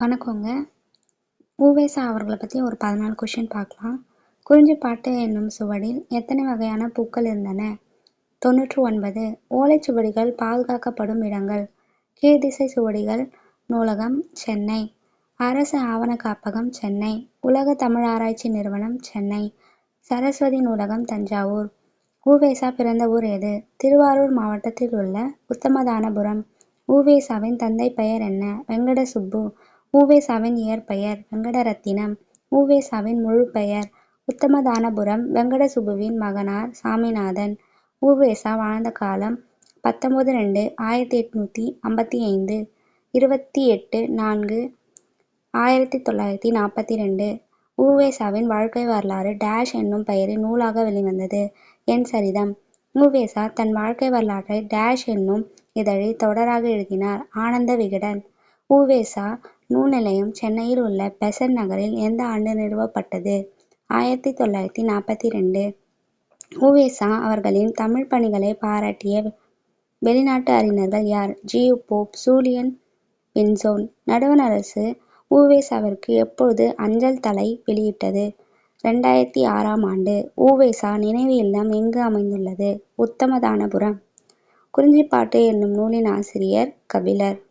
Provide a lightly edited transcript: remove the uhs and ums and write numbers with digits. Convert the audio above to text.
வணக்கங்க. உ.வே.சா அவர்கள பத்தி ஒரு 14 கொஸ்டின் பார்க்கலாம். குறிஞ்சிப்பாட்டு என்னும் சுவடில் எத்தனை வகையான பூக்கள் இருந்தன? 99. ஓலைச்சுவடிகள் பாதுகாக்கப்படும் இடங்கள். கீழ்திசை சுவடிகள் நூலகம், சென்னை. அரசு ஆவண காப்பகம், சென்னை. உலக தமிழாராய்ச்சி நிறுவனம், சென்னை. சரஸ்வதி நூலகம், தஞ்சாவூர். உ.வே.சா பிறந்த ஊர் எது? திருவாரூர் மாவட்டத்தில் உள்ள உத்தமதானபுரம். உ.வே.சாவின் தந்தை பெயர் என்ன? வெங்கட சுப்பு. உ.வே.சாவின் இயற்பெயர் வெங்கடரத்தினம். உ.வே.சாவின் முழு பெயர் உத்தமதானபுரம் வெங்கட சுப்புவின் மகனார் சாமிநாதன். உ.வே.சா வாழ்ந்த காலம் 19-1855. 28-4-1942. உ.வே.சாவின் வாழ்க்கை வரலாறு டேஷ் என்னும் பெயரில் நூலாக வெளிவந்தது. என் சரிதம். உ.வே.சா தன் வாழ்க்கை வரலாற்றை டேஷ் என்னும் இதழில் தொடராக எழுதினார். ஆனந்த விகடன். உ.வே.சா நூல் நிலையம் சென்னையில் உள்ள பெசன்ட் நகரில் எந்த ஆண்டு நிறுவப்பட்டது? 1942. உ.வே.சா அவர்களின் தமிழ் பணிகளை பாராட்டிய வெளிநாட்டு அறிஞர்கள் யார்? G U Pope, Julian Vincent. நடுவண் அரசு உ.வே.சாவிற்கு எப்பொழுது அஞ்சல் தலை வெளியிட்டது? 2006ஆம் ஆண்டு. உ.வே.சா நினைவு இல்லம் எங்கு அமைந்துள்ளது? உத்தமதானபுரம். குறிஞ்சிப்பாட்டு என்னும் நூலின் ஆசிரியர் கபிலர்.